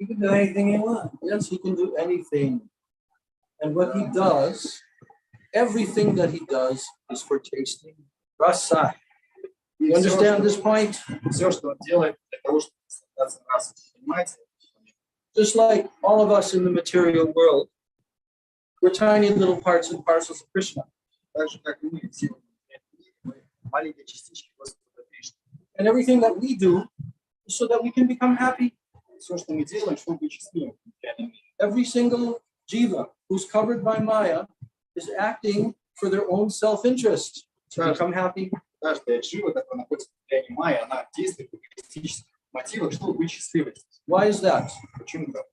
He can do anything he wants. Yes, he can do anything. And what he does, everything that he does is for tasting rasa. You understand this point? Все, что он делает для того, чтобы наслаждаться расой. Понимаете? Just like all of us in the material world, we're tiny little parts and parcels of Krishna. Так же, как и мы, все мы маленькие частички Господа Кришны. And everything that we do is so that we can become happy. Все, что мы делаем, чтобы быть счастливым. Every single jiva who's covered by Maya is acting for their own self-interest to become happy. Каждая джива, которая находится в влиянии Майя, она действует по эгоистических мотивах, чтобы быть счастливой. Why is that? Почему так?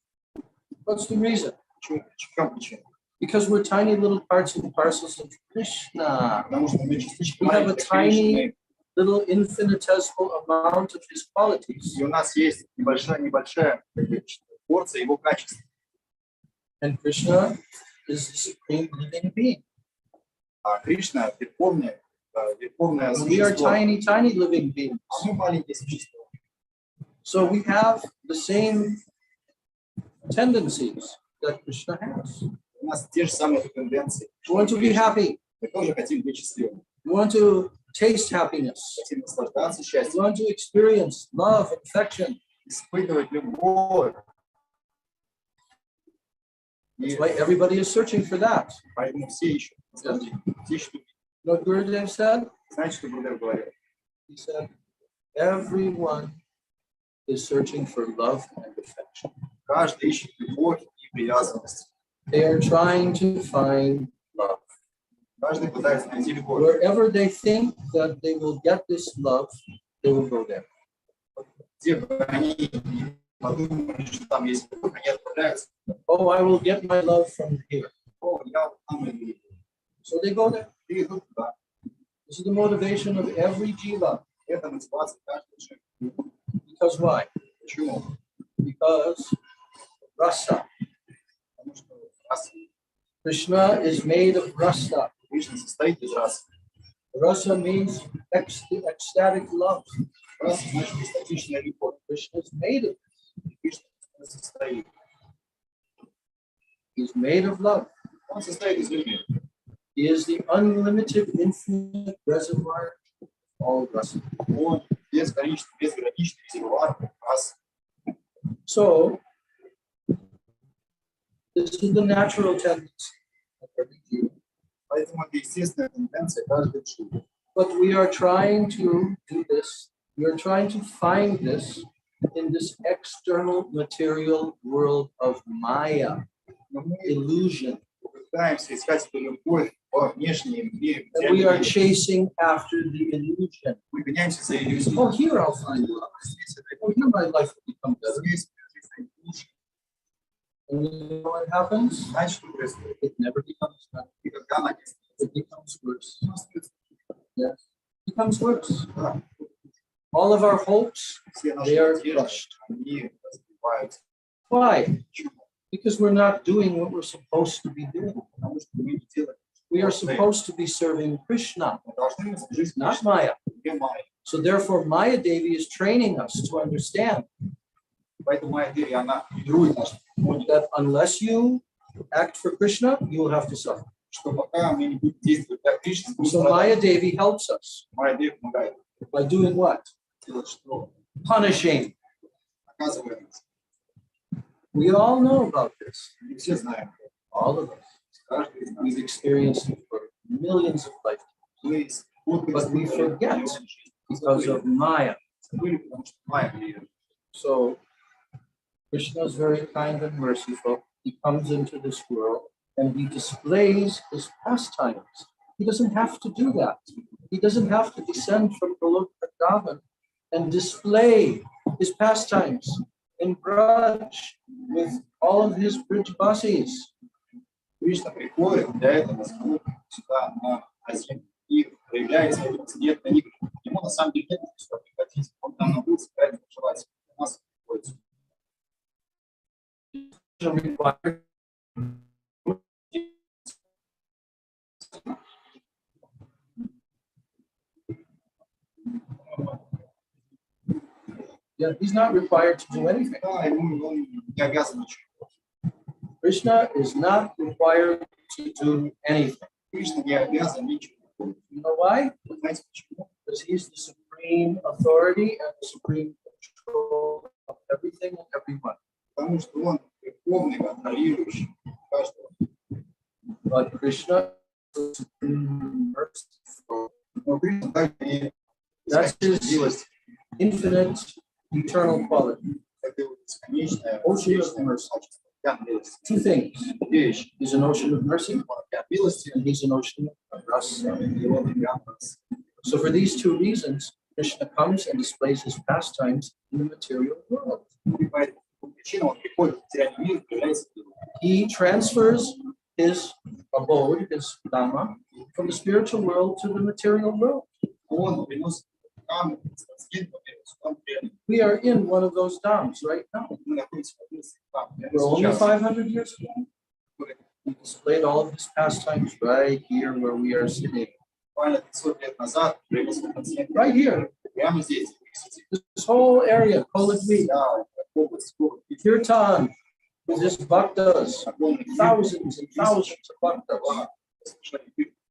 What's the reason? Почему? В чем причина? Because we're tiny little parts and parcels of Krishna. Потому что мы частички We have a маленьких tiny Кришны, little infinitesimal amount of his qualities. и у нас есть небольшая порция его качеств. And Krishna is the supreme living being. А Кришна верховное We are существо. tiny living beings. А мы маленькие существа. So we have the same tendencies that Krishna has. У нас те же самые тенденции. We want to be happy. Мы тоже хотим быть счастливыми. We want to taste happiness. Хотим наслаждаться We счастьем, want to experience love, affection. испытывать любовь. That's why everybody is searching for that. Поэтому все ищут наслаждение. Все ищут. You know what Gurudev said? Знаете, что Гурдев говорил? He said, everyone is searching for love and affection. Каждый ищет любовь и привязанность. They are trying to find love. Каждый пытается найти любовь. Wherever they think that they will get this love, they will go there. Где бы они подумали, что там есть любовь, они отправляются. Oh, I will get my love from here. О, я вот там и So they go there. идут туда. This is the motivation of every jiva. Это мотивация каждого человека. Because why? Почему? Because rasa. Потому что раса. Krishna is made of rasa. Кришна состоит из расы. Rasa means ecstatic love. Раса значит экстатичная любовь. Krishna is made of. Кришна состоит. He's made of love. Он состоит из любви. He is the unlimited, infinite reservoir of all rasa. Он безграничный резервуар расы. So, this is the natural tendency of every jiva. Поэтому это естественная тенденция каждой дживы. But we are trying to do this. We are trying to find this in this external material world of Maya, Но мы illusion. пытаемся искать эту любовь во внешнем мире. And we are chasing after the illusion. Мы гоняемся за иллюзией. Oh, here I'll find love. Oh, here my life will become better. Здесь жизнь лучше. And you know what happens? Знаете, что происходит? It never becomes better. И когда она It becomes worse. не Yes, it becomes worse. да, All of our hopes, все наши they are надежды, crushed. они разбиваются. Why? Почему? Because we're not doing what we're supposed to be doing. Потому что мы не делаем. We are supposed to be serving Krishna, Мы должны служить not Maya. Мая. So therefore, Maya Devi is training us to understand Поэтому Майя Деви, она тренирует нас, that unless you act for Krishna, you will have to suffer. что пока мы не будем действовать как Кришна, So Maya Devi helps us Майя Деви помогает by doing what? делать, что Punishing. наказывает нас. We all know about this. Мы все знаем. All of us. Каждый из нас. We've experienced it for millions of lifetimes Мы But we forget. because of Maya. забыли, потому что Майя влияет. So Krishna is very kind and merciful. He comes into this world and he displays his pastimes. He doesn't have to do that. He doesn't have to descend from Golok Vrindavan and display his pastimes in Braj with all of his Brijvasis. Кришна приходит для этого сюда на землю и проявляет свой цвет на них. Ему на самом деле нет сюда приходить. Он там на улице правильно пожелать. У нас приходит. Yeah, he's not required to do anything. Да, он не обязан ничего. Krishna is not required to do anything. Кришна не обязан ничего. You know why? Знаете почему? Because he's the supreme authority and the supreme control of everything and everyone. Потому что он верховный, контролирующий каждого. But Krishna is supreme merciful. Но Кришна также и That's his infinite, eternal quality. это бесконечное, Ocean of mercy. Two things. Вещь. He's an ocean of mercy, Милости and he's an ocean of rasa. его преданность. So for these two reasons, Krishna comes and displays his pastimes in the material world. И по этой причине он приходит в материальный мир, появляется в миру. He transfers his abode, his dhamma, from the spiritual world to the material world. Он приносит камни, скин, он преданный. We are in one of those dhams right now. Мы находимся в одном из этапов. We're only Сейчас 500 years ago. He displayed all of his pastimes right here where we are sitting. буквально 500 лет назад привез пациент Right here. прямо здесь. This whole area, Koladvi, Да, область, город, Kirtan, with his bhaktas, thousands and thousands of bhaktas,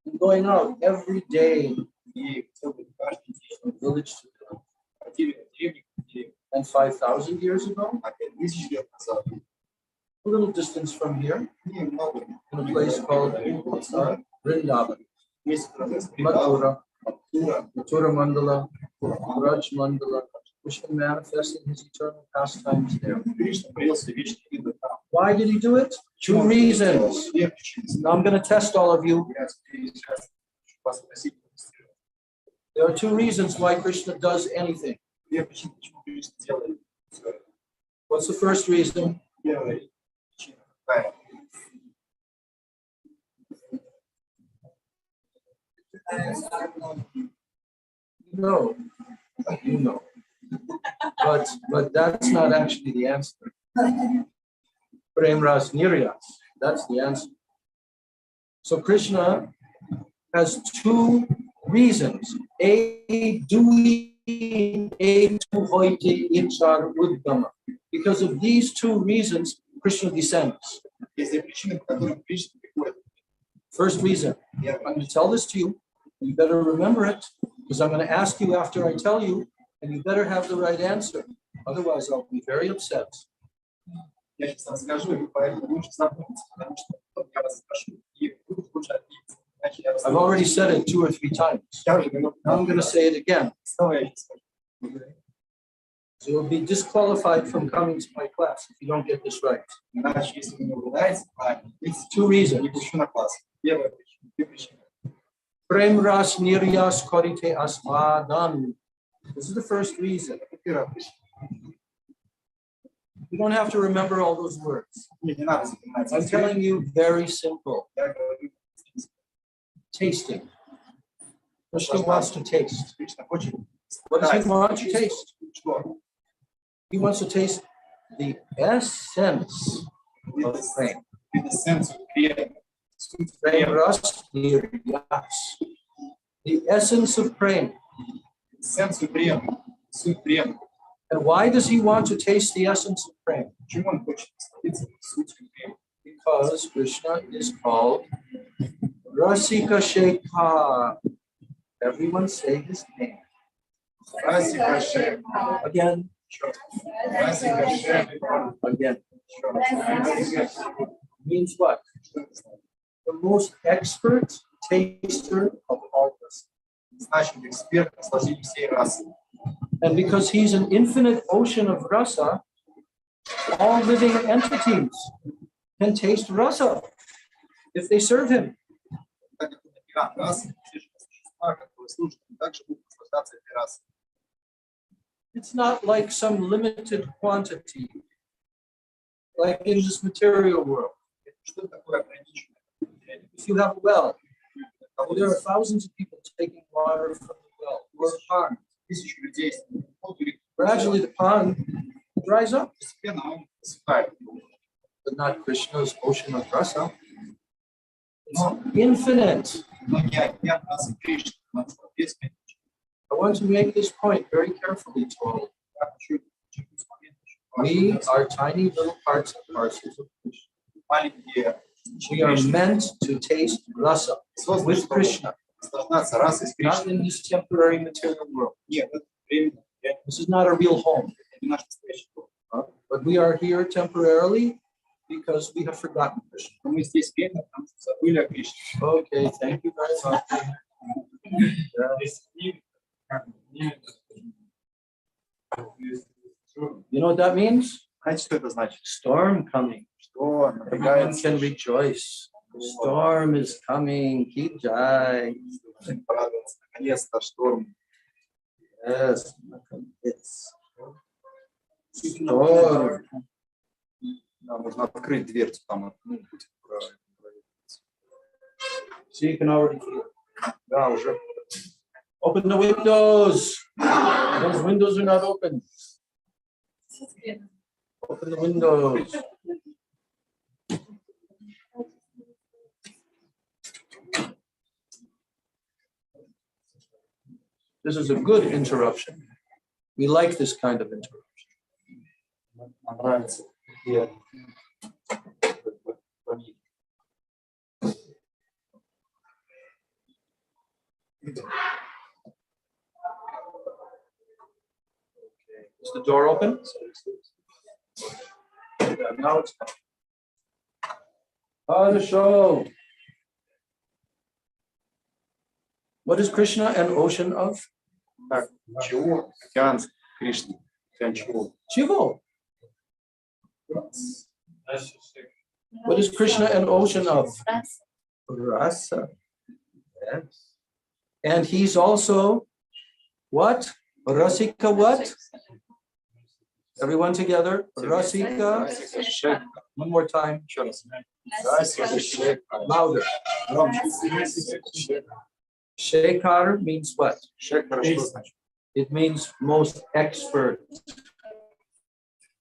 and going out every day и целый каждый день from village to village. ходили в деревню, где And 5,000 years ago, 5000 лет назад, a little distance from here, немного, in a place called Vrindavan, месяц назад, Mathura, Mathura Mandala, Raj Mandala, Krishna manifested his eternal pastimes there. Кришна привез вечный вид там. Why did he do it? Two reasons. Две причины. Now I'm going to test all of you. Я сейчас вас спросить. There are two reasons why Krishna does anything. Две причины, почему Кришна делает всё это. What's the first reason? Первая причина какая? No, you know. But that's not actually the answer. Prem Ras Niryas, that's the answer. So Krishna has two reasons. A doing, a to hoite ichar uddhama. Because of these two reasons, Krishna descends. Есть две причины, по которым Кришна приходит. First reason, I'm going to tell this to you. You better remember it, because I'm going to ask you after I tell you, and you better have the right answer. Otherwise, I'll be very upset. Я сейчас расскажу, и поэтому лучше запомнить, потому что потом я вас спрошу, и вы лучше ответите. Иначе я вас I've already said it 2 or 3 times. Я уже говорю, Now I'm going to say it again. снова я сейчас скажу. So you'll be disqualified from coming to my class if you don't get this right. Иначе, если вы не угадаете, правильно, есть 2 reasons. не пущу на класс. Первая причина, две причины. Prem ras niryas korite asmadan. This is the first reason. Первая причина. You don't have to remember all those words. Мне не надо запоминать. I'm telling you very simple. Я говорю, Tasting. Krishna wants to taste. Кришна хочет. What does he want to taste? Что? He wants to taste the essence of prem. Эссенцию крема. Суть Prem крема. ras niryas. The essence of prem. Эссенцию крема. Суть крема. And why does he want to taste the essence of prem? Почему он хочет насладиться сутью крема? Because Krishna is called Rasika Shekha. Everyone say his name. Расика Шем. Again, Расика Шем. again. Means what? The most expert taster of all this. Значит, эксперт в сложении всей расы. And because he's an infinite ocean of rasa, all living entities can taste rasa if they serve him. Так как он океан расы, все живые существа, которые служат, им также будут наслаждаться этой расой. It's not like some limited quantity, like in this material world. Что такое ограниченное? If you have a well, there are thousands of people taking water from the well or the pond. Тысячи людей Gradually, the pond dries up, постепенно он высыхает. but not Krishna's ocean of rasa. It's infinite. Но не океан расы Кришны, но бесконечный. I want to make this point very carefully to all. Я хочу We are tiny little parts and parcels of Krishna. Маленькие We are meant to taste rasa with Krishna, наслаждаться расой с not Кришной. in this temporary material world. Нет, это временно. This is not a real home. Это не наш настоящий дом. But we are here temporarily because we have forgotten Krishna. Но мы здесь временно, потому что забыли о Кришне. Okay, thank you very much. You know what that means? Знаете, что это значит? Storm coming. Что Everyone напрягается, can rejoice. Storm is coming. Keep jai. порадоваться. Наконец-то шторм. Yes, it's storm. Нам нужно открыть дверцу, там будет проветриваться. So you can already feel it. Да, уже. Open the windows. Those windows are not open. Open the windows. This is a good interruption. We like this kind of interruption. Нам нравится. Is the door open? Yeah, now it's the show. What is Krishna an ocean of? Так, чего? Океан Кришны. Океан чего? Chivo. What is Krishna an ocean of? Rasa. Yes. And he's also what? Rasika what? Everyone together. Rasika. One more time. Еще раз. Louder. Shekhar means what? Шекара что значит? It means most expert.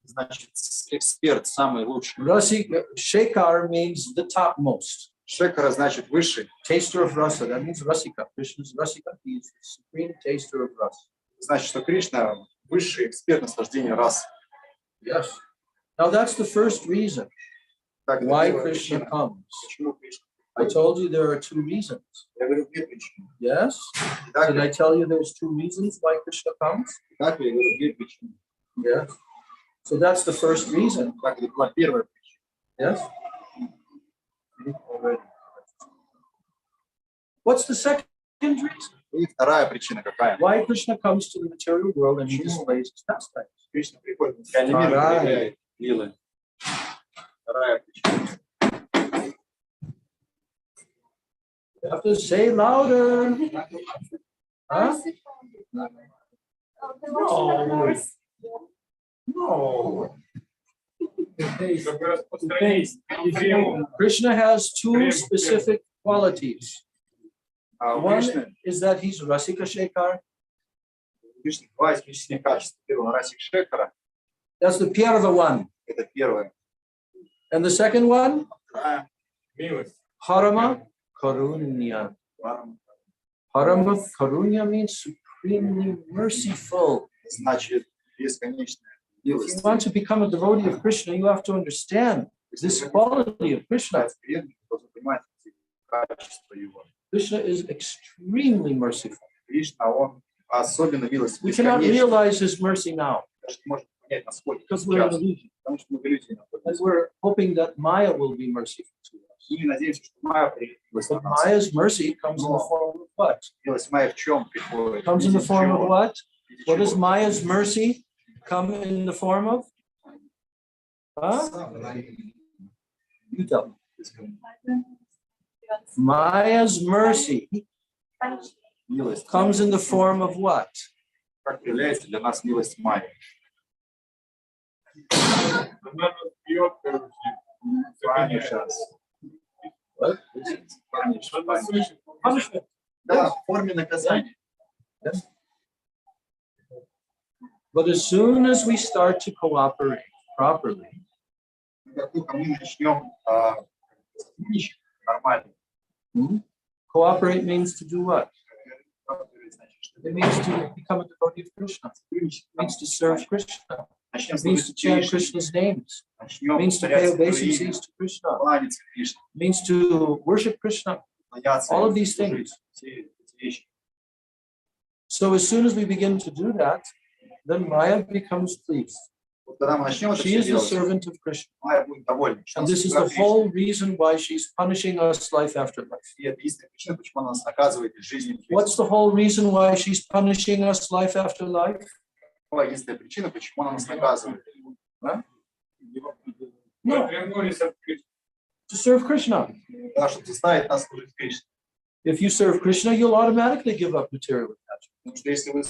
Значит, эксперт, самый лучший. Rasika, Shekhar means the topmost. Шекара значит высший. Taster of rasa. That means Rasika. Krishna's Rasika. He is the supreme taster of rasa. Значит, что Кришна высший эксперт наслаждения рас. Yes. Now that's the first reason Так, это why первая Krishna причина. comes. Почему Кришна? I told you there are two reasons. Я говорю, две причины. Yes? Так, Did I tell you there's two reasons why Krishna comes? так я говорю, две причины. Yes. So that's the first reason. Так, это была первая причина. Yes? What's the second reason? И вторая причина какая? Why Krishna comes to the material world and he displays his pastimes? Кришна приходит в материальный мир и проявляет лилы. Вторая причина. You have to say louder. Huh? No. Krishna has two specific qualities. А у One Кришны is that he's Rasika Shekhar. два исключительных качества. Первое, расик Шекара. That's the Pyarava one. Это первое. And the second one, Вторая. Harama Karunya. Harama Karunya means supremely merciful. Значит, бесконечная If you милость. want to become a devotee of Krishna, you have to understand this quality of Krishna. Должен понимать эти качества его. Krishna is extremely merciful. Кришна, он особенно милость. We cannot Бесконечная. realize his mercy now Даже не можем понять, насколько because we're in сейчас. illusion. Потому что мы в иллюзии And находимся. we're hoping that Maya will be merciful to us. И надеемся, что Майя приходит But на нас. Maya's mercy comes in the form of what? Милость Майя в чем приходит? Comes in the form of what? What Чего? does Maya's mercy come in the form of? Huh? You tell me. Maya's mercy Милость. comes in the form of what? Как является для нас милость Майи? What? Punishment. Да, в форме наказания. But as soon as we start to cooperate properly, Как только мы начнем сотрудничать нормально, cooperate means to do what? значит, что It means to become a devotee of Krishna. It means to serve Krishna. начнем It means to служить chant Кришне, Krishna's names. It начнем means to pay повторять свое имя, obeisances to Krishna. кланяться Кришне, It means to worship Krishna. кланяться All ему, of these служить. things. Все эти вещи. So as soon as we begin to do that, then Maya becomes pleased. Вот когда мы начнем это She все is the делать, servant of Krishna. Майя будет довольна. что And она this is слуга the Кришны. whole reason why she's punishing us life after life. И это единственная причина, почему она нас наказывает из жизни в жизнь. What's the whole reason why she's punishing us life after life? Единственная причина, почему она нас наказывает. Да? No. To serve Krishna. Да, чтобы заставить нас служить Кришне. If you serve Krishna, you'll automatically give up material attachment. Потому что если вы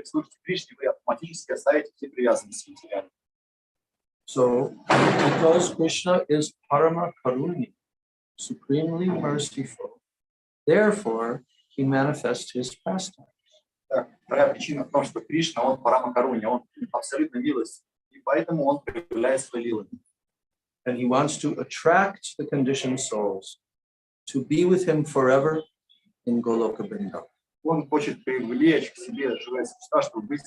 служите Кришне, вы автоматически оставите все привязанности материальные. So, because Krishna is Parama Karuni, supremely merciful, therefore he manifests his pastimes. Так, вторая причина в том, что Кришна, он Парама Каруни, он абсолютно милость, и поэтому он проявляет свои лилы. And he wants to attract the conditioned souls to be with him forever in Goloka Vrindavan. Он хочет привлечь к себе живые существа, чтобы быть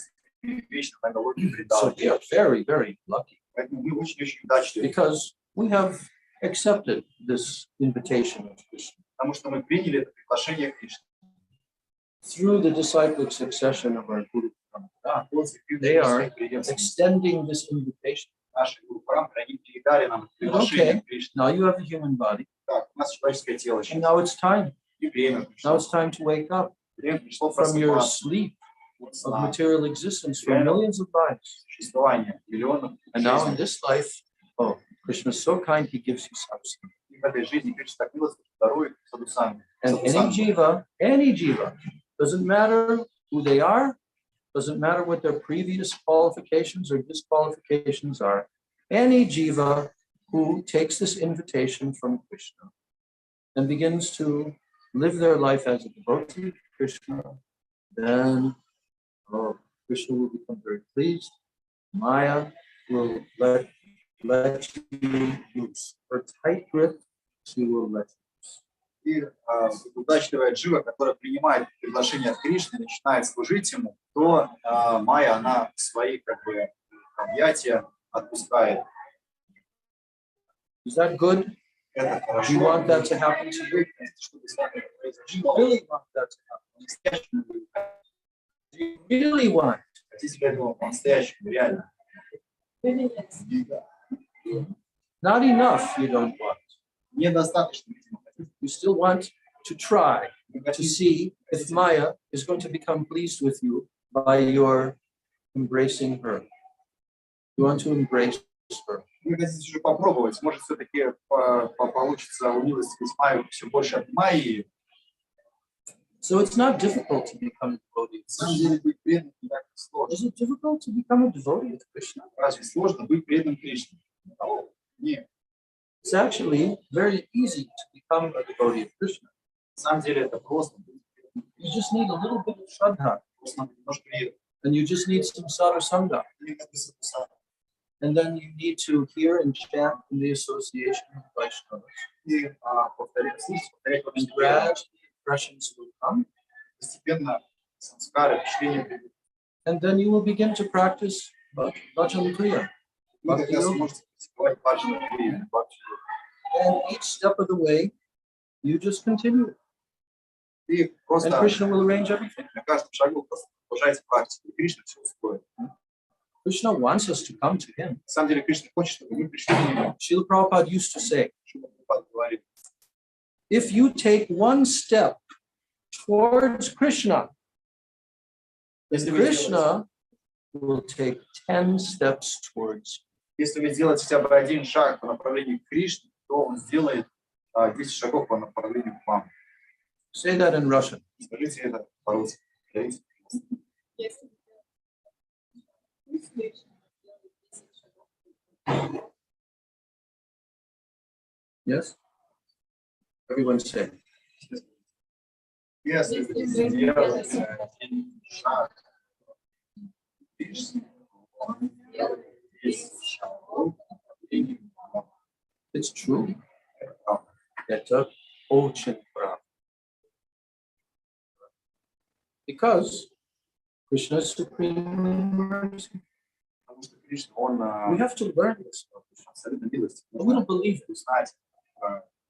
вечно на Галоке So we are Вриндаване. very, very lucky Поэтому мы очень-очень удачливы, because we have accepted this invitation of Krishna. потому что мы приняли это приглашение Кришны. Through the disciplic succession of our Guru Да, they are extending this invitation. Наши Гуру Парампры, они передали нам приглашение Кришны. Now you have a human body, Так, у нас человеческое тело and сейчас. now it's time. И время Now пришло. it's time to wake up Время пришло from your просыпаться sleep от of сна, material existence for millions of lives. существования миллионов And now in жизней. this life, oh, Krishna is so kind, he gives you substance. И в этой жизни Кришна так милостив, дарует садхусами. And any jiva, doesn't matter who they are, doesn't matter what their previous qualifications or disqualifications are, any jiva who takes this invitation from Krishna and begins to live their life as a devotee of Krishna, then Krishna will become very pleased. Maya will let you loose. Her tight grip, she will let you loose. И удачливая джива, которая принимает приглашение от Кришны, начинает служить ему, то Майя, она свои объятия отпускает. Is that good? Это Do хорошо. you want that to happen to you? Чтобы с вами Do you произошло. really want that to happen? Do you really want? Хотите этого по-настоящему, реально. Not enough you don't want. Недостаточно. You still want to try Вы to хотите, see if Maya is going to become pleased with you by your embracing her. You want to embrace her. вы хотите уже попробовать, может все-таки получится у милости Майю все больше от Майи. So it's not difficult to become a devotee. На самом деле быть преданным не так сложно. Is it difficult to become a devotee of Krishna? Разве сложно быть преданным Кришне? Нет. It's actually very easy to become a devotee of Krishna. На самом деле это просто. You just need a little bit of shraddha, Просто надо немножко верить. and you just need some sadhusanga. And then you need to hear and chant in the association of Vaishnavas. И повторять, повторять And очень gradually impressions will come, постепенно самскары, впечатления придут. and then you will begin to practice bhajan kriya. Вы как раз можете практиковать баджану крию. And each step of the way, you just continue. И And просто Krishna will arrange everything. на каждом шагу просто продолжайте практику. И Кришна все устроит. Krishna wants us to come to him. На самом деле Кришна хочет, чтобы мы пришли к нему. Srila Prabhupada used to say, Чтобы Прабхупада говорил, if you take one step towards Krishna, если then вы сделаете- Krishna will take 10 steps towards you. если вы сделаете хотя бы один шаг по направлению к Кришне, то он сделает 10 шагов по направлению к вам. Say that in Russian. Скажите это по-русски. Скажите. Yes? Everyone say. Если вы сделаете один шаг к Кришне, он сделает 10 шагов по направлению к вам. It's true. Это правда. Это очень правда. Because Krishna is supremely merciful. Потому что Кришна, он We have to learn this. абсолютно милостив. But we don't believe it. Узнать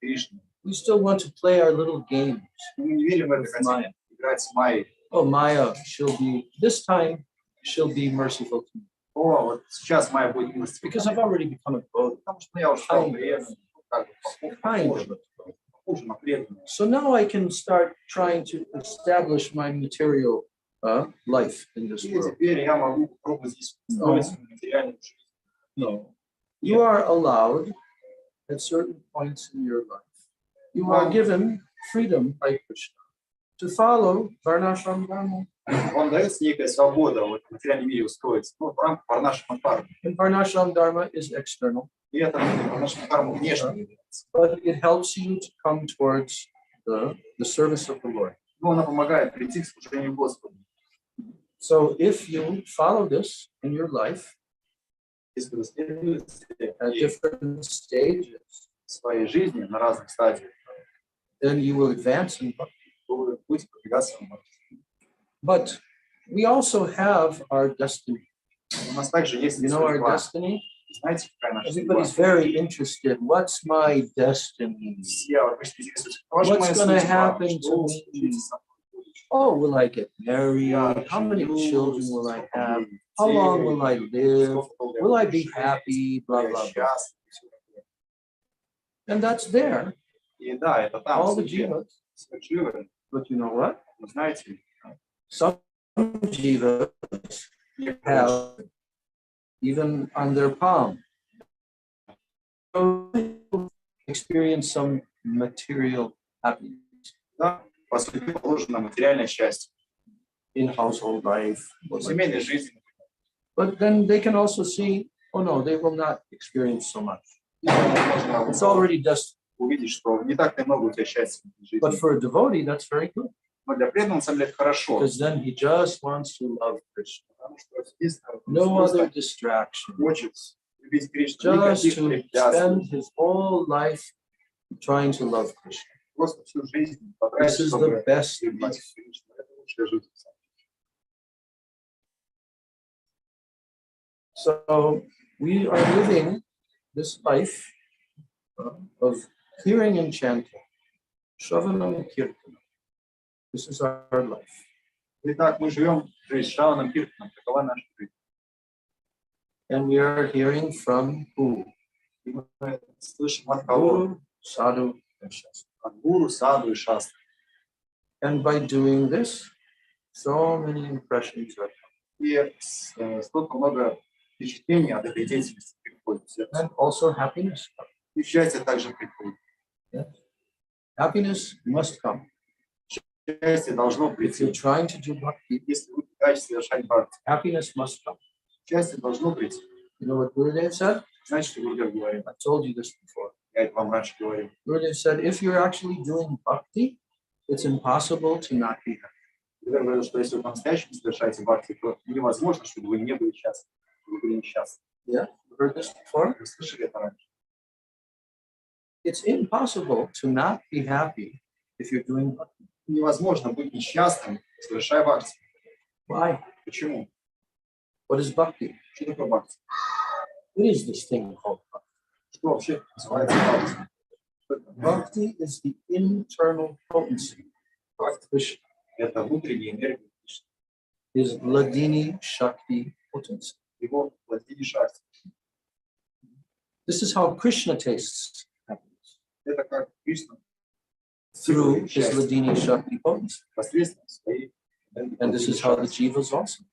Кришну. We still want to play our little games. Мы не верим в это, With хотим Maya. играть с Майей. Oh, Maya, this time, she'll be merciful to me. О, вот сейчас Майя будет милостива. Because I've already become a devotee. Потому что я уже стал Kind преданным, как бы похожим на преданного. So now I can start trying to establish my material life in this И world. теперь я могу попробовать здесь устроить материальную жизнь. No. You are allowed at certain points in your life. You are given freedom by Krishna to follow Varnashram Dharma. Вам дается некая свобода вот, в материальном мире устроиться. Ну, в рамках Варнашрама Дхармы. And Varnashram Dharma is external. И это Варнашрама Дхарма внешне. But it helps you to come towards the service of the Lord. Но она помогает прийти к служению Господу. So if you follow this in your life Если вы следуете at different stages, в своей жизни на разных стадиях, then you will advance in bhakti. то вы будете продвигаться в бхакти. But we also have our destiny. У нас также есть You know our судьба. destiny? Знаете, какая наша Everybody's судьба? very interested. What's my destiny? Все обычно интересуются, какова What's моя gonna судьба? happen Что to случится me? со мной? Oh, will I get married? Я How many женюсь, children will I сколько have? будет How детей, long will I live? сколько долго я Will I буду be жить, happy? Blah, я blah, blah. счастлив, всё такое. And that's there. И да, это там, All the все jivas. живы. But you know what? Но знаете, Some jivas have even on their palm experience some material happiness да, по сути, положено материальное счастье. in household life. В семейной жизни. But then they can also see, oh no, they will not experience so much. Можно It's already just, увидеть, что не так-то много у тебя счастья в жизни. but for a devotee, that's very good. Но для преданного, на самом деле, это хорошо. Because then he just wants to love Krishna. Потому что единственное, No просто other distraction. хочет любить Кришну. Just Никаких to препятствий. spend his whole life trying to love Krishna. Просто всю жизнь This потратить, is чтобы the best любить life. Кришну. Это лучшая жизнь. So we are living this life of hearing and chanting. Shravanam and Kirtanam. This is our life. Итак, мы живем жизнь Шраваном Киртаном. Такова наша жизнь. And we are hearing from who? И мы слышим от кого? Guru, Sadhu, and Shastra. От Гуру, Саду и Шастры. And by doing this, so many impressions are coming. И столько много впечатлений от этой деятельности приходит. And also happiness. И счастье также приходит. Yes. Happiness must come. Счастье должно If прийти. you're trying to do bhakti, Если вы пытаетесь совершать бхакти, happiness must come. счастье должно прийти. You know what Gurudev said? Знаете, что Гурдев говорит? I told you this before. Я это вам раньше говорил. Gurudev said, if you're actually doing bhakti, it's impossible to not be happy. Гурдев говорил, что если вы по-настоящему совершаете бхакти, то невозможно, чтобы вы не были счастливы. Вы были несчастны. Yeah, you heard this before? Вы слышали это раньше? It's impossible to not be happy if you're doing bhakti. Невозможно быть несчастным, совершая бхакти. Why? Почему? What is bhakti? Что такое бхакти? What is this thing called bhakti? Что вообще называется бхакти? Что это? Bhakti is the internal potency of Krishna, Это внутренняя энергия Кришны. his Ladini Shakti potency. Его владение шакти. This is how Krishna tastes happiness, Это как Кришна through his Ladini Shakti potency. посредством своей энергии. And this is how the jivas also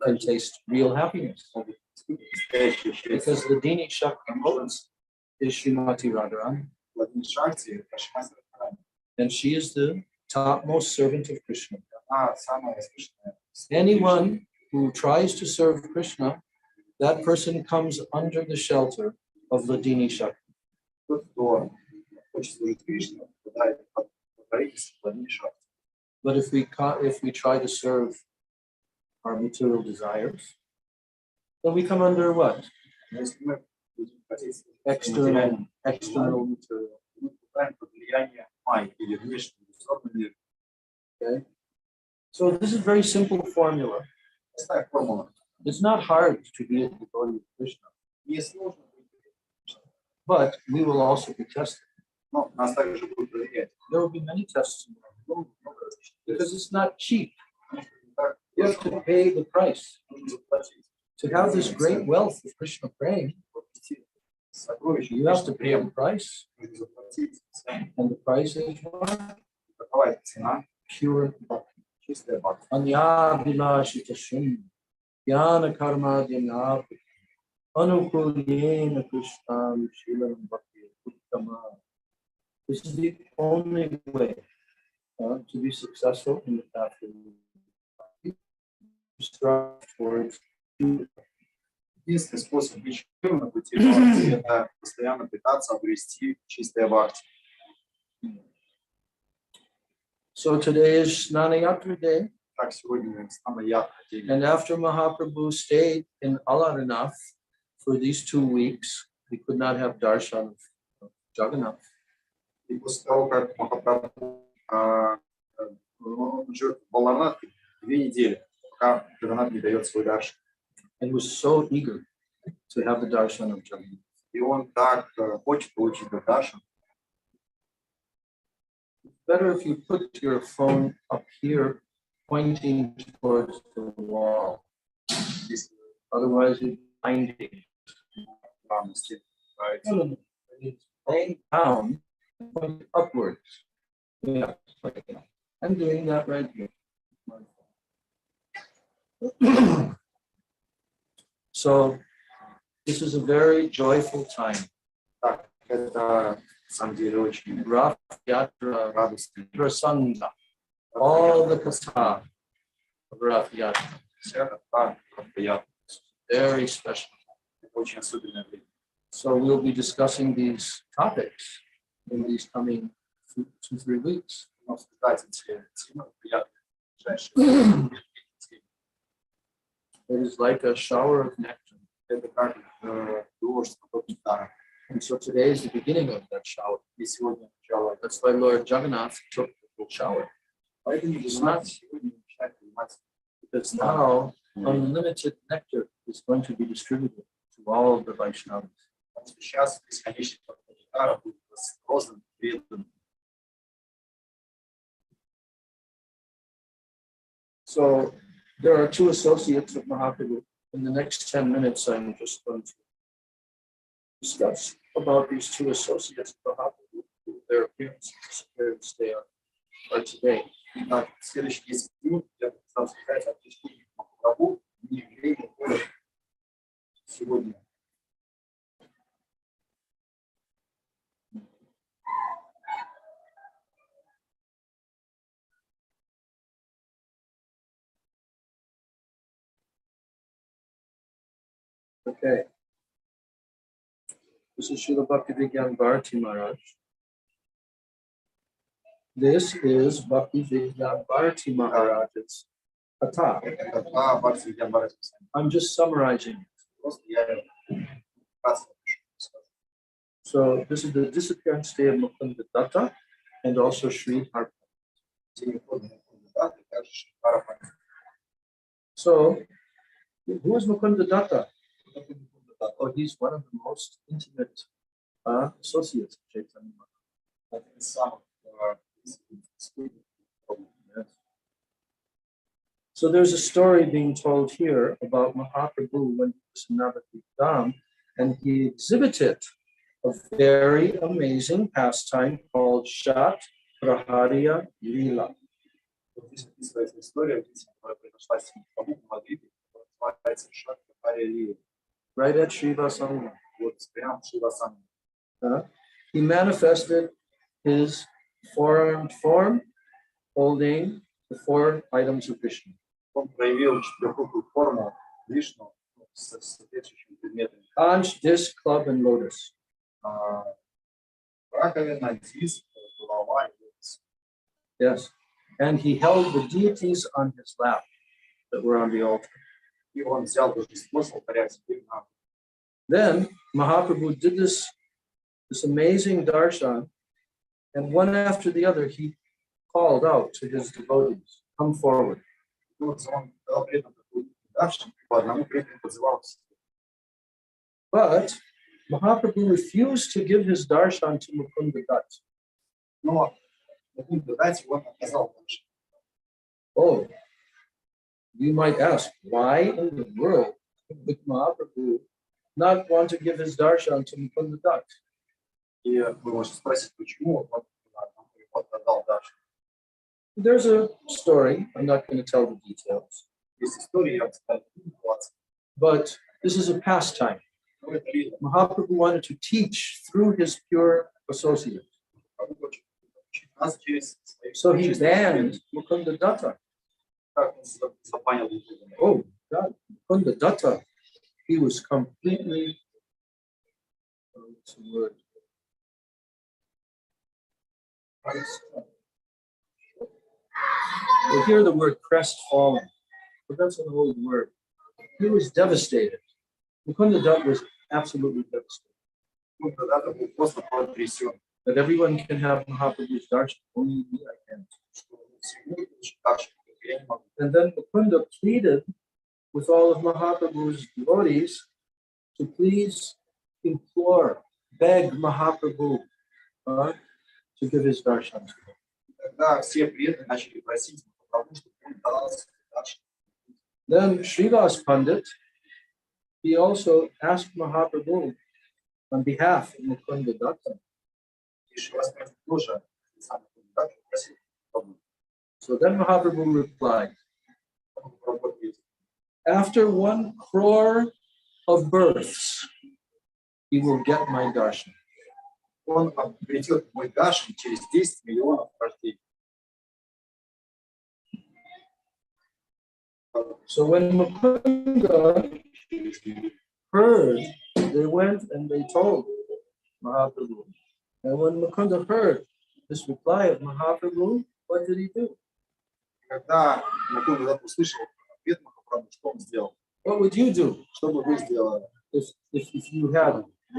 can taste real happiness. Настоящее счастье. Because Ladini Shakti potency is Srimati Radharani, Владение шакти – это Шримати Радхарани. and she is the topmost servant of Krishna. Она самая возвышенная. Anyone who tries to serve Krishna, that person comes under the shelter of Ladini Shakti. Тот, кто хочет служить Кришне, попадает под правительство владения шакти. But if we try to serve our material desires, then we come under what? Но если мы будем хотеть External material. мы попадаем под влияние майи или внешнего духовного мира. Okay. So this is a very simple formula. Простая формула. It's not hard to be a devotee of Krishna, Не сложно быть, but we will also be tested. но нас также будут проверять. There will be many tests in life Ну, много различных because тестов. it's not cheap. Так, You have to pay the price. нужно заплатить. To have this great wealth of Krishna praying, Сокровища, you have to pay a price. нужно заплатить. And the price is what? Какова эта цена? Pure bhakti. Чистая бхакти. Anya vilashita shun, jnana karma dhyana, anukulyena krishnam shilam bhakti uttama. This is the only way to be successful in the path of bhakti. Strive towards pure. Единственный способ быть счастливым на пути бхакти — это постоянно пытаться обрести чистое бхакти. So today is Snanayatra day, Так, сегодня самый яркий день. and after Mahaprabhu stayed in Alarnath for these 2 weeks, we could not have darshan of Jagannath. И после того, как Махапрабху он живет в Аларнатхе 2 недели, пока Джаганнат не дает свой даршан. And was so eager to have the darshan of Jagannath. И он так хочет получить этот даршан. Better if you put your phone up here, pointing towards the wall. Otherwise, you're blinding. Right. No. It's laying down, point upwards. Yeah, like that. I'm doing that right here. So, this is a very joyful time. Так, это на самом деле очень Rath Yatra, радостно. Prasanga, all the katha of Rath Yatra. Приятно. Very special. Это очень особенное время. So we'll be discussing these topics in these coming 2-3 weeks. Но обсуждать эти темы приятно в ближайшие. It is like a shower of nectar. Это как дождь, поток нектара. And so today is the beginning of that shower. И сегодня начало. That's why Lord Jagannath took the full shower. Поэтому Джаганнат сегодня начинает принимать. Because now unlimited nectar is going to be distributed to all the Vaishnavas. Сейчас бесконечный поток нектара будет роздан, передан. So there are 2 associates of Mahaprabhu. In the next 10 minutes, I'm just going to discuss about these 2 associates of Mahaprabhu, their appearance they are today. Так, в следующие 10 минут я буду сказать о причине Махапрабху и явлении сегодня. Okay. This is Srila Bhakti Maharaj. This is Bhakti Maharaj's katha. Это два Бхакти Вигьянбхараджи. I'm just summarizing it. Просто я вкратце скажу. So this is the disappearance day of Mukunda Datta and also Sri Harpa. День ухода Мукунда Датты, также Шри Харапани. So who is Mukunda Datta? Oh, he's one of the most intimate associates of Chaitanya Mahaprabhu. Один из самых So there's a story being told here about Mahaprabhu when he was in Navadvip Dham, and he exhibited a very amazing pastime called Shat Praharya Leela. Здесь описывается история, которая произошла с Махапрабху в Мадриде, которая называется Шат Прахарья Лила. Right at Srivasana. Вот прям Шивасана. He manifested his four-armed form, holding the 4 items of Vishnu. Он проявил четырехрукую форму Вишну с соответствующими предметами. Conch, disc, club, and lotus. Раковина, диск, голова и лотос. Yes. And he held the deities on his lap that were on the altar. И он взял божество с алтаря себе на. Then Mahaprabhu did this amazing darshan, and one after the other, he called out to his devotees, come forward. Он дал преданным давшим, по одному преданному подзывал к себе. But Mahaprabhu refused to give his darshan to Mukunda Dutt. Но Мукунда Датти он отказал дальше. Oh, you might ask, why in the world would Mahaprabhu not want to give his darshan to Mukunda Dutt? И вы можете спросить, почему он отдал дальше. There's a story, I'm not going to tell the details, Есть история, я расскажу, but this is a pastime. но это лидер. Mahaprabhu wanted to teach through his pure associate. Нас через свои So he banned Mukunda Datta. как он запанил Мукунду. Oh, God, Mukunda Datta, he was completely, what's the word? You hear the word crestfallen, but that's an old word. He was devastated. Mukunda Dutt was absolutely devastated. Мукунда Датти был просто потрясен. That everyone can have Mahaprabhu's darshan, only me I can't. And then Mukunda pleaded with all of Mahaprabhu's devotees to please implore, beg Mahaprabhu to give his darshan to him. Тогда все преданные начали просить, потому что он дал дальше. Then Srivas Pandit, he also asked Mahaprabhu on behalf of Mukunda Datta. И Шиваспати тоже сам просил. So then Mahaprabhu replied, after 1 crore of births, he will get my darshan. Он обретет мой дашин через 10 миллионов рождений. So when Mukunda heard, they went and they told Mahaprabhu. And when Mukunda heard this reply of Mahaprabhu, what did he do? Когда Мукунда услышал ответ Махапрабху, что он сделал? What would you do Что бы вы сделали? if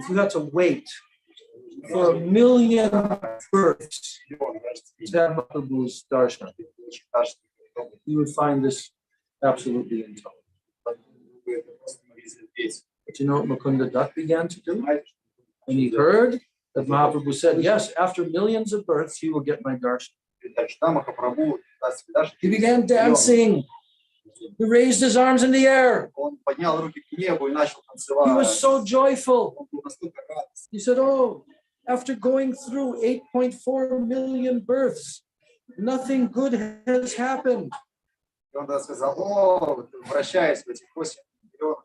you had to wait for 1 million births to have Mahaprabhu's darshan? You would find this absolutely intolerable. But you know what Mukunda Dutt began to do? When he heard that Mahaprabhu said, yes, after millions of births, he will get my darshan. He began dancing. He raised his arms in the air. He was so joyful. He said, oh, after going through 8.4 million births, nothing good has happened.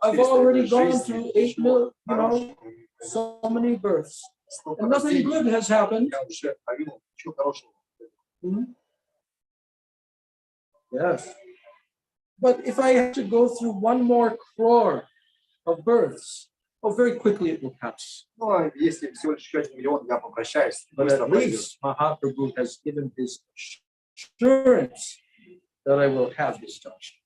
I've already gone through 8 million, so many births, and nothing good has happened. Yes. But if I have to go through 1 more crore of births, very quickly it will pass. But at least Mahaprabhu has given his assurance that I will have his darshan.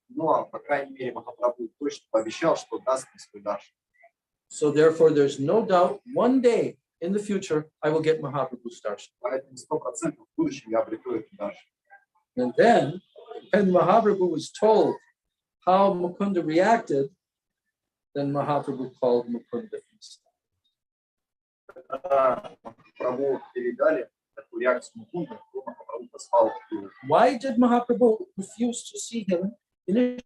So therefore, there's no doubt, one day in the future, I will get Mahaprabhu's darshan. And then, when Mahaprabhu was told how Mukunda reacted, then Mahaprabhu called Mukunda instead. Why did Mahaprabhu refuse to see him initially?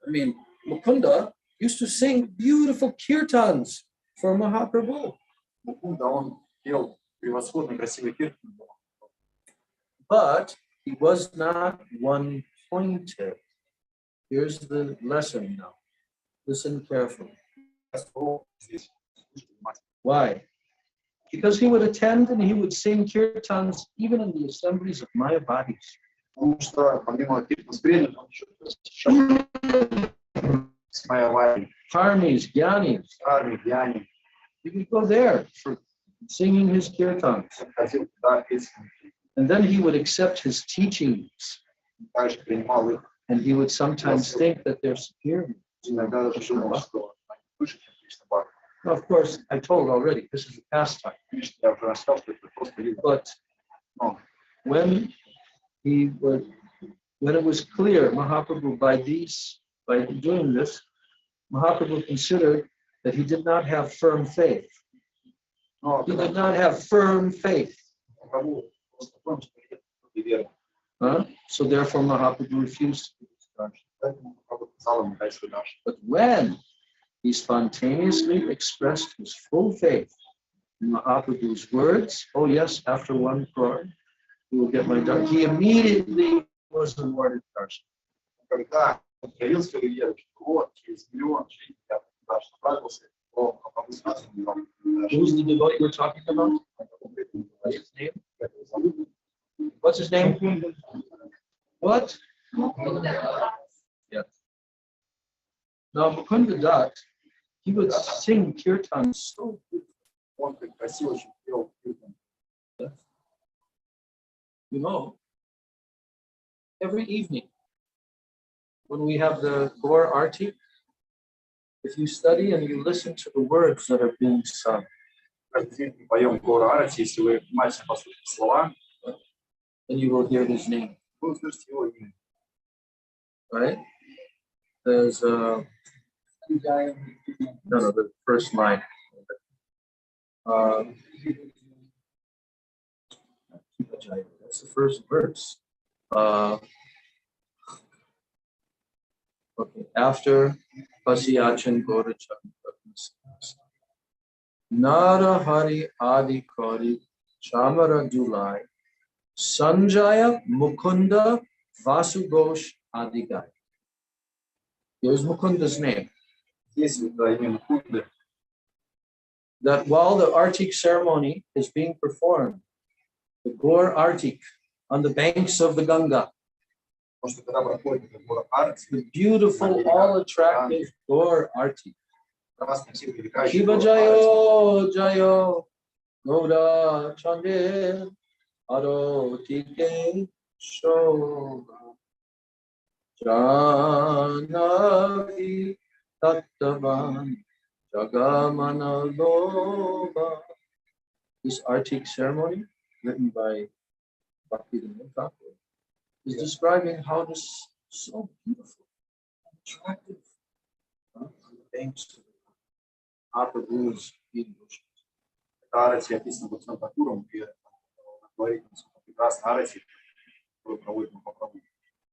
I mean, Mukunda used to sing beautiful kirtans for Mahaprabhu. But he was not one-pointed. Here's the lesson now. Listen carefully. Why? Because he would attend and he would sing kirtans even in the assemblies of Mayavadis. Karmis, Gyanis. He would go there for singing his kirtans. And then he would accept his teachings. And he would sometimes think that they're superior. Now, of course, I told already, this is a pastime. But when it was clear, Mahaprabhu, by doing this, Mahaprabhu considered that he did not have firm faith. He did not have firm faith. So therefore Mahaprabhu refused to do this. But when he spontaneously expressed his full faith in Mahaprabhu's words, oh yes, after 1 crore, he will get my darshan. He immediately was awarded darshan. Who's the devotee you're talking about? What's his name? What's his name? What? Yeah. Now Mukunda Dat, he would sing kirtan so beautiful. You know, every evening when we have the Gaur Arti, if you study and you listen to the words that are being sung, then you will hear his name. Right? There's the first line. That's the first verse. Okay, after Pasiyachan Gorachan Nara Hari Adi Kori Chamara Julai Sanjaya Mukunda Vasugosh Adigai. Here's Mukunda's name. That while the Artik ceremony is being performed, the Gaur Artik on the banks of the Ganga, the beautiful, all-attractive Gaur Artik. Shiva Jayo Jayo Gaura Chandil Arotike Shobha Janavi Tattavan Jagamana Loba. This Artik ceremony, written by Bhakti-rasamrita-sindhu-bindu, is describing how this is so beautiful and attractive on the banks of Mahaprabhu's being worshipped.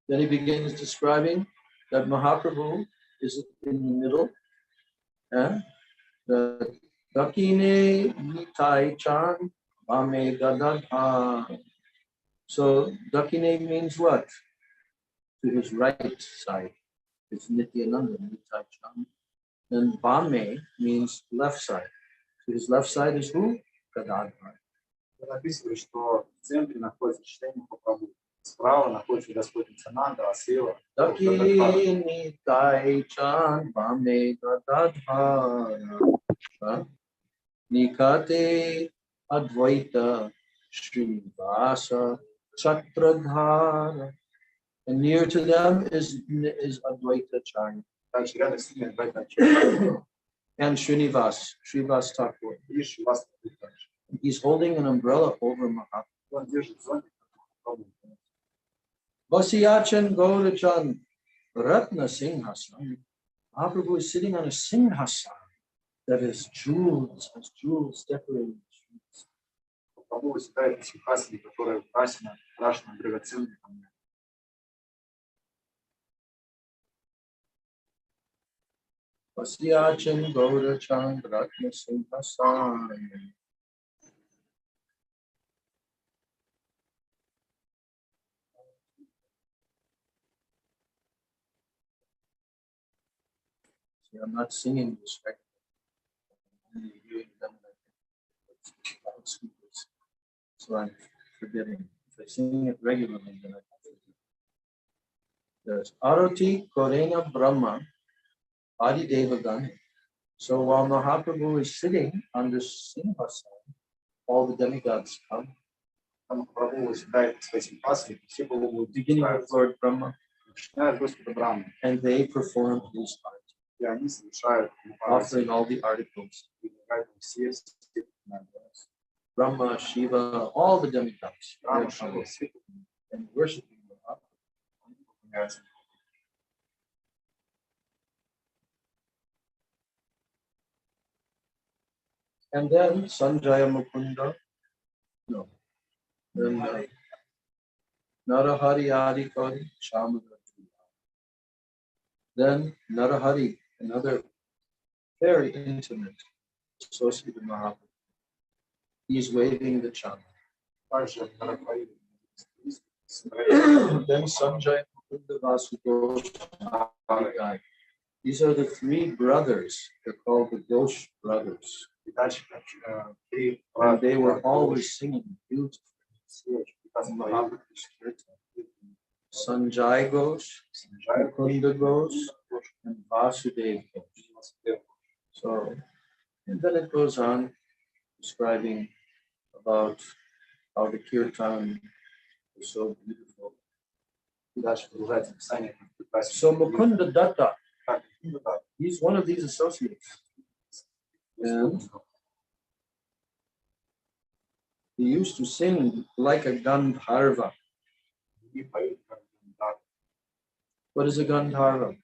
Then he begins describing that Mahaprabhu is in the middle, and the Dakine Nitai Chan Bame Gadadha. So Dakine means what? To his right side. It's Nityananda Nitai Chan. And Bame means left side. To his left side is who? Gadadha. Написано, что в центре находится чтение по праву. Справа находится Господь Нитянанда, а слева Dakini Tai Chan Bame Gadadha Nikate Advaita Srivasa Chatradhara. And near to them is Advaita Charya. And Srinivas Thakur. He's holding an umbrella over Mahaprabhu. Vasiyachan Gaurachan Ratna Singhasana. Mahaprabhu is sitting on a Singhasana that is jewels, has jewels decorated. Vasiyachan Gaurachan Ratna Singhasana. See, I'm not singing this right. I'm hearing them like loudspeakers. So I'm forgetting. If I sing it regularly, then I can forget. There's Arati Korena Brahma Adi Devagan. So while Mahaprabhu is sitting on the Singhasana, all the demigods come. Beginning with Lord Brahma. And they perform his art, offering all the articles. Brahma, Shiva, all the demigods, they're coming and worshiping Mahaprabhu. And then Sanjaya Mukunda, no, then Narahari Adi Kari, Shamada. Then Narahari, another very intimate associate of Mahaprabhu. He's waving the chant. Then Sanjay Mukunda Vasudosha. These are the three brothers. They're called the Ghosh brothers. And they were always singing beautifully. Sanjay Ghosh, Mukunda Ghosh, and Vasudeva Ghosh. So, and then it goes on describing about how the kirtan is so beautiful. So Mukunda Datta, he's one of these associates. And he used to sing like a Gandharva. What is a Gandharva?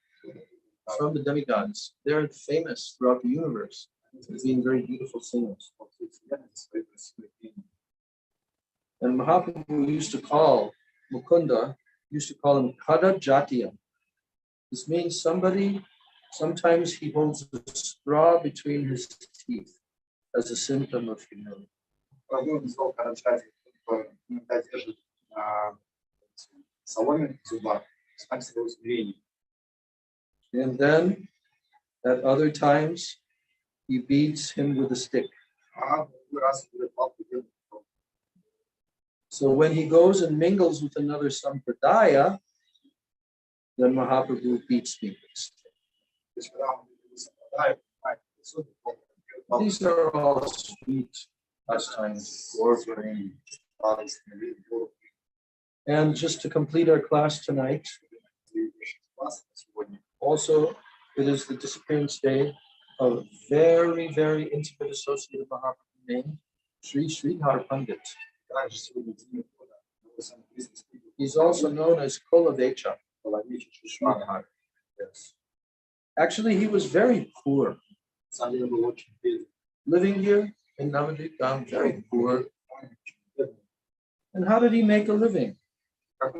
From the demigods. They're famous throughout the universe as being very beautiful singers. And Mahaprabhu used to call Mukunda, used to call him Kada Jatiya. This means somebody, sometimes he holds a straw between his teeth as a symptom of humility. And then at other times, he beats him with a stick. So when he goes and mingles with another sampradaya, then Mahaprabhu beats me with a stick. These are all sweet pastimes. And just to complete our class tonight, also it is the disappearance day of a very, very intimate associate of Mahaprabhu named Sri Sridhar Pandit. He's also known as Kolavecha. Yes. Actually, he was very poor. Living here in Navadvip Dham, very poor. And how did he make a living? Oh,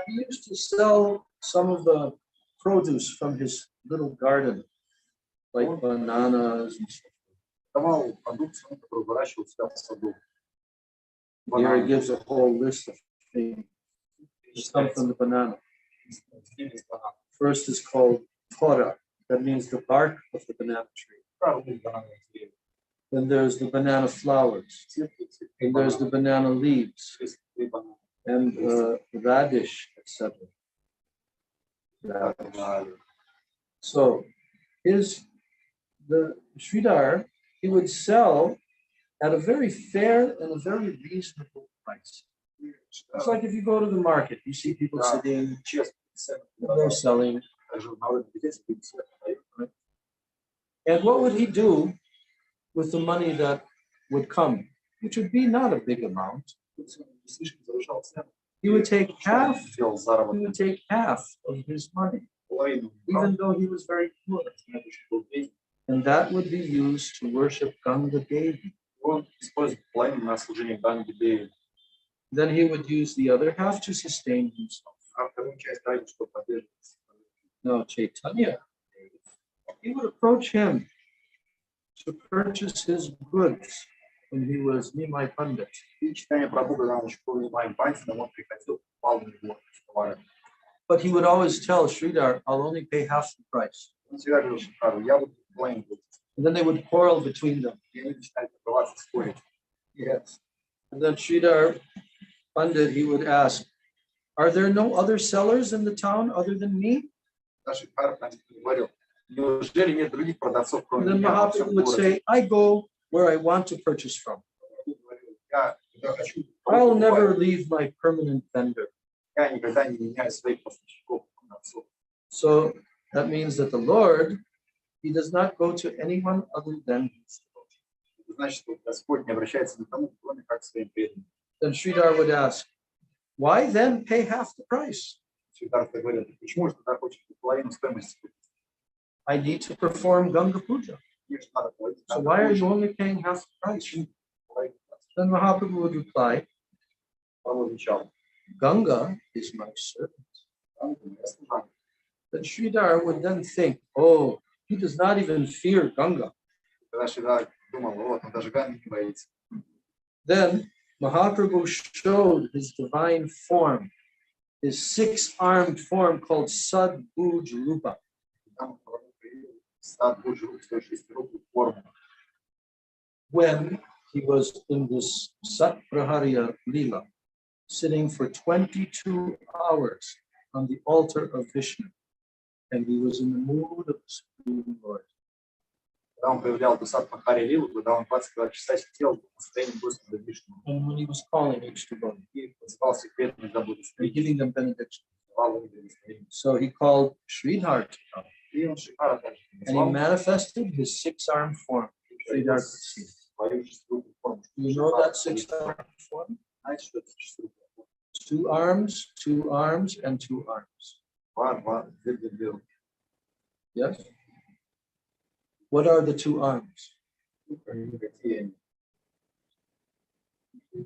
he used to sell some of the produce from his little garden, like bananas and stuff. Here he gives a whole list of things that come from the banana. First is called tora, that means the bark of the banana tree. Then there's the banana flowers, and there's the banana leaves, and radish, etc. So the Sridhar, he would sell at a very fair and a very reasonable price. It's like if you go to the market, you see people sitting, they're selling. And what would he do with the money that would come, which would be not a big amount? He would take half. He would take half of his money, even though he was very poor. And that would be used to worship Ganga Devi. Then he would use the other half to sustain himself. No, Chaitanya, he would approach him to purchase his goods when he was Nimai Pandit. But he would always tell Sridhar, I'll only pay half the price. And then they would quarrel between them. Yes. And then Sridhar Pandit, he would ask, are there no other sellers in the town other than me? And then Mahaprabhu would say, I go where I want to purchase from. I'll never leave my permanent vendor. So that means that the Lord, he does not go to anyone other than his значит, что Господь не обращается ни к кому, кроме как к своим преданным. Then Sridhar would ask, why then pay half the price? Сиддхартха говорит, почему же ты так хочешь половину стоимости купить? I need to perform Ganga Puja. Мне же надо платить. So why are you only paying half the price? Then Mahaprabhu would reply, Павел отвечал, Ganga is my servant. я служанка. Then Sridhar would then think, oh, he does not even fear Ganga. Когда Шридар думал, вот, он даже Ганги не боится. Then Mahaprabhu showed his divine form, his six-armed form called Sadbhuj Rupa. Там стат Буджи, свою шестирукую форму. When he was in this Satpraharya Leela, sitting for 22 hours on the altar of Vishnu, and he was in the mood of the Supreme Lord. Когда он проявлял Дусат Махари Лилу, когда он 22 часа сидел в состоянии Господа Вишну. And when he was calling each devotee, И называл секретными and заблудствами, giving them benediction. давал им благословение. So he called Sridhar to come, И он Шридхара также and he назвал manifested his six-armed form. Sridhar could see. свою шестирукую форму. Do you know that six-armed form? Знаете, что это шестирукая форма? 2 arms, 2 arms, and 2 arms. Две руки. Yes? What are the 2 arms? Какие они?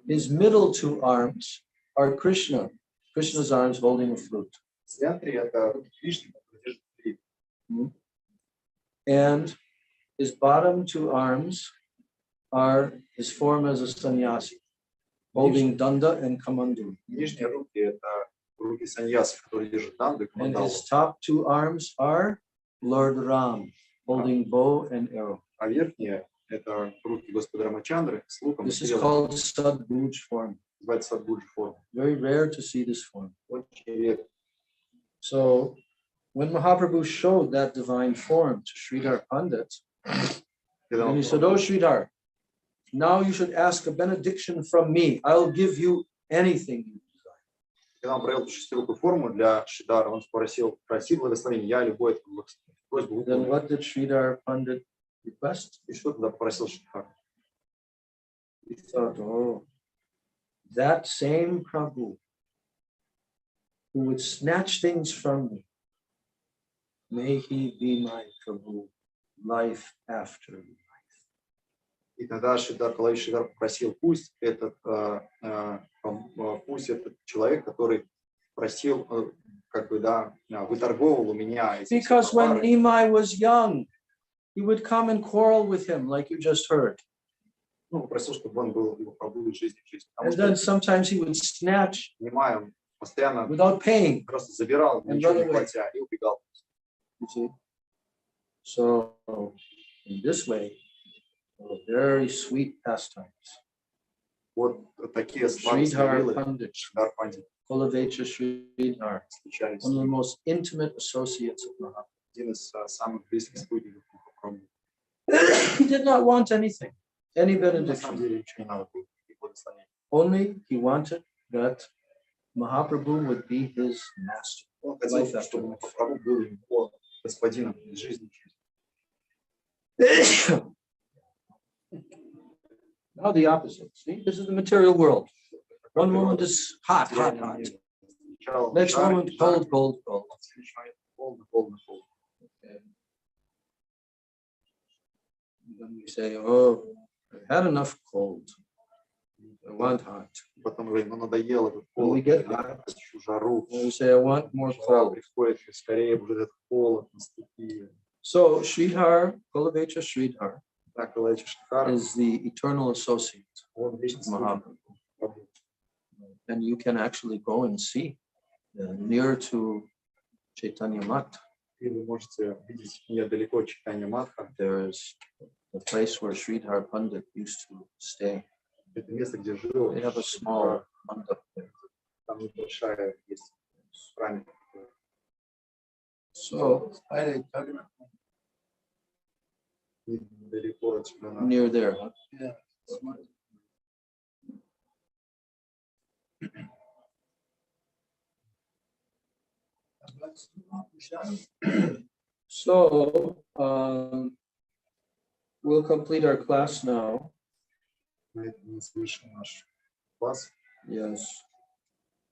His middle 2 arms are Krishna. Krishna's arms holding a flute. В центре это руки Кришны, которые держат флейт. And his bottom 2 arms are his form as a sannyasi, holding danda and kamandu. Нижние руки это руки саньясов, которые держат данду и And камандалу. his top 2 arms are Lord Ram, holding bow and arrow. А верхние это руки Господа Рамачандры с луком и This is стрелами. called Sadbhuj form. Называется Садбуджи форма. Very rare to see this form. Очень редко. So when Mahaprabhu showed that divine form to Sridhar Pandit, Когда and он he said, oh Sridhar, now you should ask a benediction from me. I'll give you anything you desire. Когда он провел эту шестирукую форму для Шридара, он спросил, проси благословения, я любой просьбу Then выполню. what did Sridhar Pandit request? И что тогда попросил Шридхар? He thought, oh, that same Prabhu who would snatch things from me, may he be my Prabhu, life after life. И тогда Шридар попросил, пусть этот человек, который просил, как бы, да, выторговывал у меня эти Because when товары. Nimai was young, he would come and quarrel with him, like you just heard. Ну, попросил, чтобы он был его пробыл из жизни в жизнь. Потому And then что, sometimes he would snatch понимаю, он постоянно without paying. просто забирал, And ничего run не away. платя, и убегал. You see? So in this way, very sweet pastimes. Вот такие славные Sridhar вилы Pandit, Шридар Пандит Kulavecha Sridhar, встречались. one of the most intimate associates of Mahaprabhu. Один из самых близких спутников Махапрабху. He did not want anything, any На самом benediction. деле ничего не надо было, никаких благословений. Only he wanted that Mahaprabhu would be his master. Он хотел, Life after чтобы life. Махапрабху был его господином из жизни в жизнь. Now the opposite. See, this is the material world. One moment is hot, hot, hot. Next moment, cold, cold, cold. Холодно, холодно, холодно. Okay. And then we say, oh, I had enough cold. I want hot. Потом говорим, ну надоело, этот When we холод, get я hot, хочу жару. we say, I want more Жара cold. приходит, и скорее уже этот холод наступил. So Sridhar, Kulavecha Sridhar, Так, Калачи Шридхар, is the eternal associate он вечный of спутник Mahaprabhu. And you can actually go and see near to Chaitanya Mat. И вы можете видеть недалеко читание Матха. There's the place where Sridhar Pandit used to stay. Это место, где жил. They have a small mandap there. Там небольшая есть храм. So Недалеко от Шридхара. near there. Huh? Yeah. So we'll complete our class now. На этом мы завершим наш класс. Yes.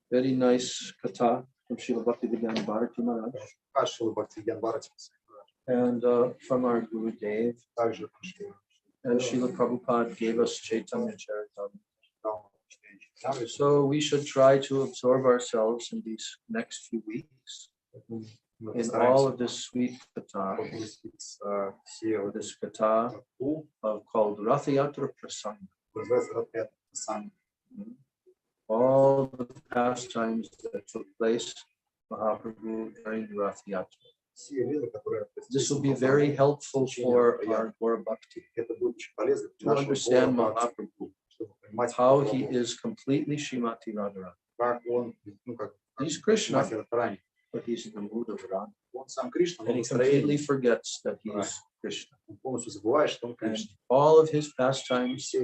Very nice katha from Srila Bhakti-Vidyan-Bharati Maharaj. Ашила Бхакти-расамрита Бхарати. And from our Guru Dev. Также And Srila Prabhupada gave us Chaitanya Charitamrita. So we should try to absorb ourselves in these next few weeks in all of this sweet katha, this katha called Rathayatra Prasanga. All the pastimes that took place Mahaprabhu during the Rathayatra. This will be very helpful for our Gaura Bhakti to understand Mahaprabhu, how he is completely Srimati Radharani. He's Krishna, but he's in the mood of Radha. And he completely forgets that he is Krishna. And all of his pastimes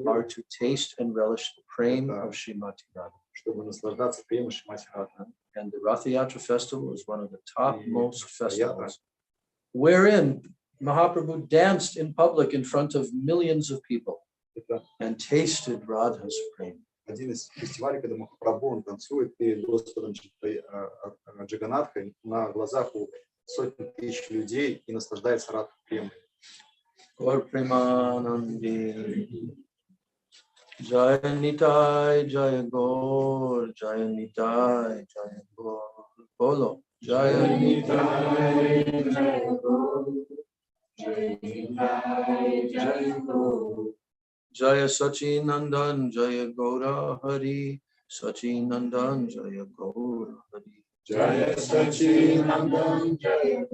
are to taste and relish the prema of Srimati Radha. And the Rathayatra festival is one of the topmost festivals, wherein Mahaprabhu danced in public in front of millions of people and tasted Radha's prema. Один из фестивалей, когда Махапрабху он танцует перед Господом Джаганатхой на глазах у сотен тысяч людей и наслаждается Радхой премой. Gaur Premanandi Jaya Nitai Jaya Gaur Jaya Nitai Jaya Gaur Bolo Jaya Nitai Jaya Gaur Jaya Nitai Jaya Gaur Jaya Sachinandan Jaya Gaura Hari Sachinandan Jaya Gaura Hari Jaya Sachinandan Jaya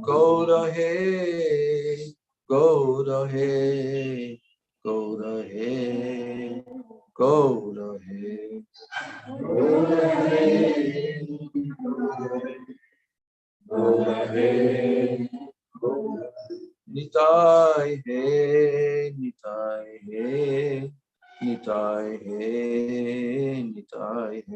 Gaura He Gaura He Gaura He Gaura He Gaura He Gaura He Nitai He Nitai He Nitai He Nitai He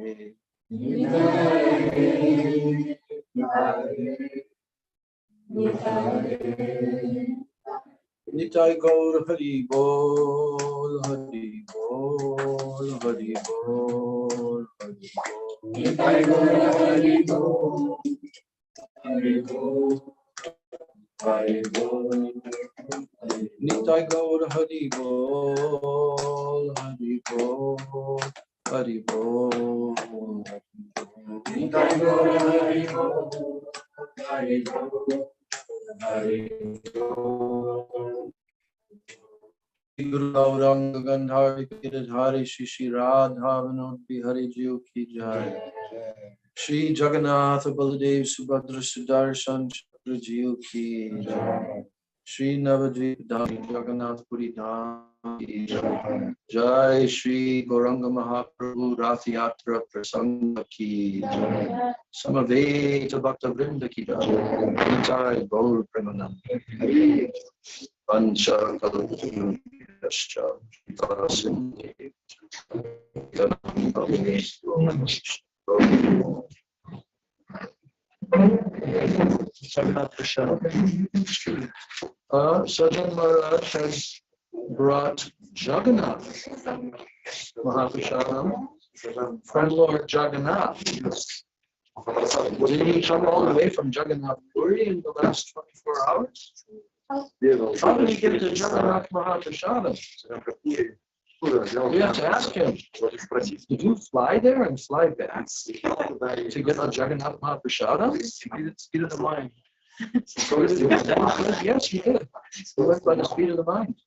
Nitai Gaur Hari Bol Hari Bol Hari Bol Hari Bol Nitai Gaur Hari Bol Hari Bol Hari Bol Nitai Gaur Hari Bol Hari Bol Hari Bol Nitai Gaur Hari Bol Hari Bol Hari Bol Guru Gauranga Gandhari Giridhari Shri Radha Vinod Bihari Jiu Ki Jai Shri Jagannath Baladev Subhadra Sudarshan Chakra Jiu Ki Jai Shri Navadvip Dham Jagannath Puri Dham Ki Jai Jai Shri Gauranga Mahaprabhu Rathayatra Prasanga Ki Jai Samaveta Bhakta Vrinda Ki Jai Nitai Gaur Premanandi Pancha Kalpana Yascha Vitasindhi Sajan Maharaj has brought Jagannath Mahaprasadam from Lord Jagannath. Did he come all the way from Jagannath Puri in the last 24 hours? How did he get to Jagannath Mahaprasadam? We have to ask him. Did you fly there and fly back to get on Jagannath Mahaprasadam? Speed of the mind. Yes, he did. He went by the speed of the mind.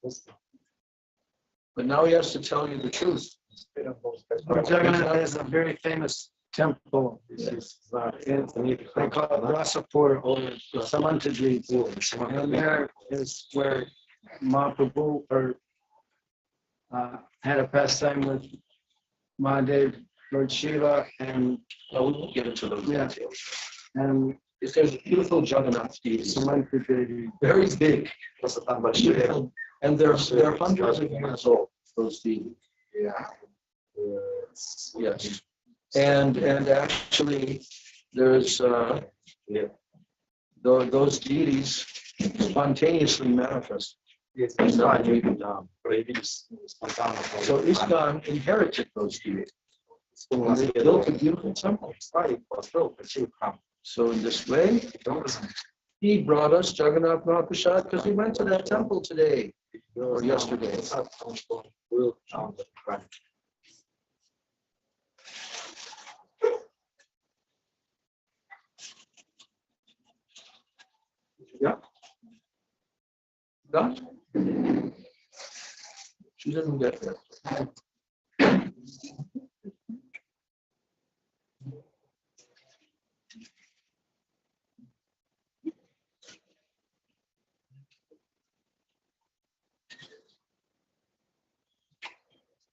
But now he has to tell you the truth. Jagannath is a very famous temple. Yes. They call it Rasapur or Samantadri. And there is where Mahaprabhu had a pastime with Mahadev, Lord Shiva, and We won't get into those details. and There's a beautiful Jagannath deity, Samantadri. very big, beautiful, and they're hundreds of years old. Those deities. Yeah. Yes, and actually, there's those deities spontaneously manifest. So ISKCON inherited those deeds. And they built a beautiful temple. So in this way, he brought us Jagannath Mahaprasad because we went to that temple today or yesterday. Yeah. Got? She didn't get that.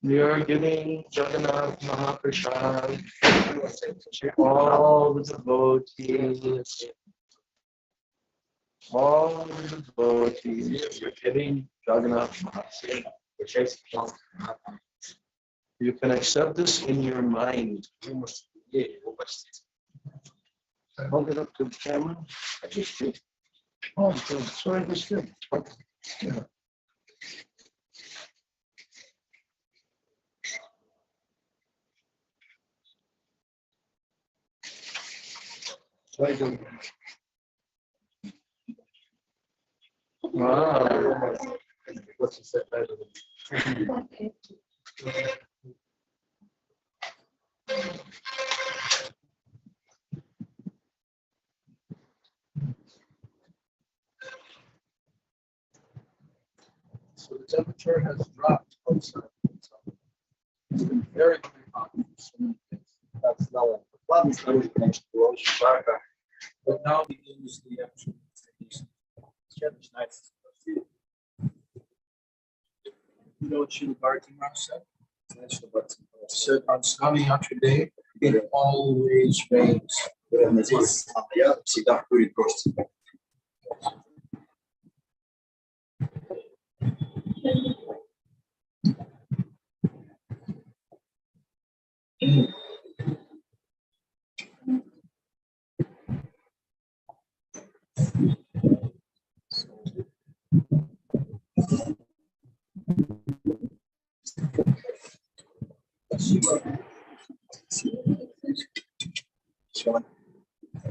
We are giving Jagannath Mahaprasad to all the devotees. All the devotees. We're giving Jagannath Mahaprasad. You can accept this in your mind. Hold it up to the camera. Oh, sorry, this good. Yeah. Wow. So the temperature has dropped outside. It's been very, very hot. That's now but now begins the actual you know what Srila Bharati said? Said on Swami Yatra Day, it always rains. Здесь я всегда будет дождь.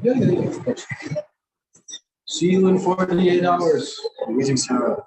Yeah, of course. See you in 48 hours. Увидимся